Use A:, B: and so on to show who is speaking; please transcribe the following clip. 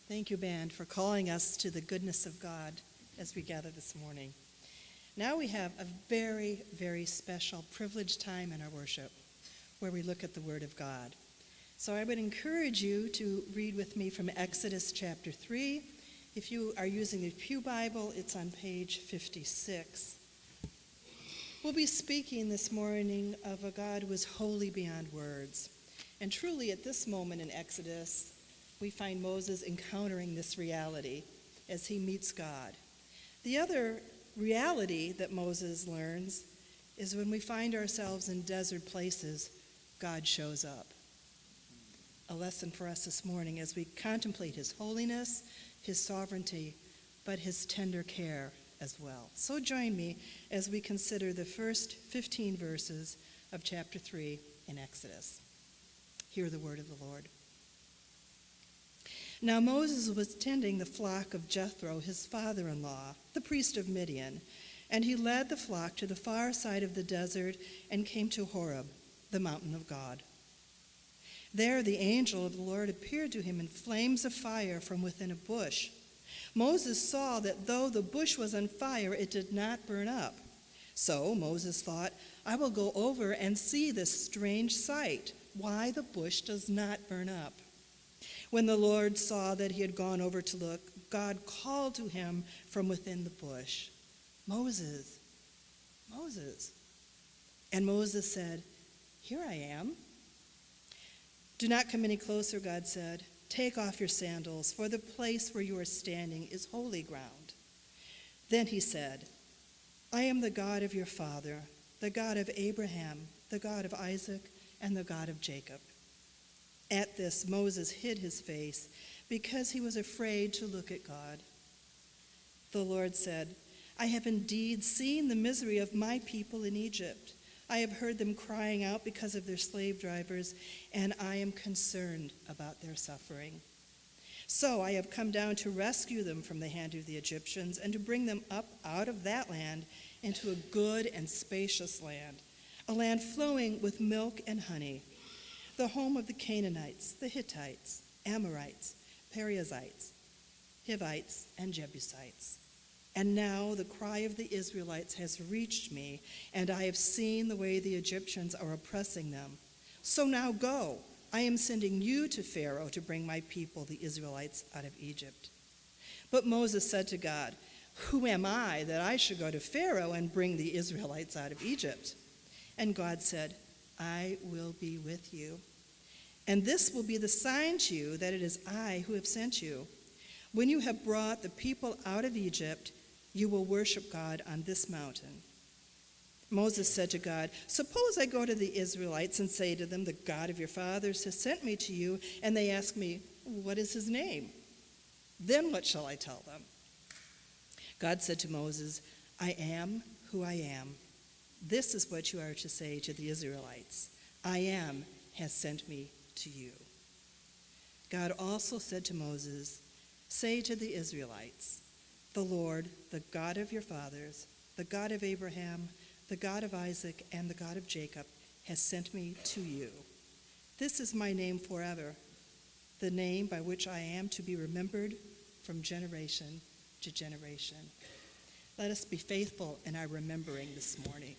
A: Thank you, band, for calling us to the goodness of God as we gather this morning. Now we have a very, very special, privileged time in our worship where we look at the Word of God. So I would encourage you to read with me from Exodus chapter 3. If you are using the Pew Bible, it's on page 56. We'll be speaking this morning of a God who is holy beyond words. And truly, at this moment in Exodus, we find Moses encountering this reality as he meets God. The other reality that Moses learns is when we find ourselves in desert places, God shows up. A lesson for us this morning as we contemplate his holiness, his sovereignty, but his tender care as well. So join me as we consider the first 15 verses of chapter 3 in Exodus. Hear the word of the Lord. Now Moses was tending the flock of Jethro, his father-in-law, the priest of Midian, and he led the flock to the far side of the desert and came to Horeb, the mountain of God. There the angel of the Lord appeared to him in flames of fire from within a bush. Moses saw that though the bush was on fire, it did not burn up. So Moses thought, I will go over and see this strange sight, why the bush does not burn up. When the Lord saw that he had gone over to look, God called to him from within the bush, Moses, Moses. And Moses said, Here I am. Do not come any closer, God said. Take off your sandals, for the place where you are standing is holy ground. Then he said, I am the God of your father, the God of Abraham, the God of Isaac, and the God of Jacob. At this, Moses hid his face because he was afraid to look at God. The Lord said, I have indeed seen the misery of my people in Egypt. I have heard them crying out because of their slave drivers, and I am concerned about their suffering. So I have come down to rescue them from the hand of the Egyptians and to bring them up out of that land into a good and spacious land, a land flowing with milk and honey, the home of the Canaanites, the Hittites, Amorites, Perizzites, Hivites, and Jebusites. And now the cry of the Israelites has reached me, and I have seen the way the Egyptians are oppressing them. So now go. I am sending you to Pharaoh to bring my people, the Israelites, out of Egypt. But Moses said to God, Who am I that I should go to Pharaoh and bring the Israelites out of Egypt? And God said, I will be with you. And this will be the sign to you that it is I who have sent you. When you have brought the people out of Egypt, you will worship God on this mountain. Moses said to God, Suppose I go to the Israelites and say to them, The God of your fathers has sent me to you, and they ask me, What is his name? Then what shall I tell them? God said to Moses, I am who I am. This is what you are to say to the Israelites. I am has sent me to you. God also said to Moses, Say to the Israelites, The Lord, the God of your fathers, the God of Abraham, the God of Isaac, and the God of Jacob, has sent me to you. This is my name forever, the name by which I am to be remembered from generation to generation. Let us be faithful in our remembering this morning.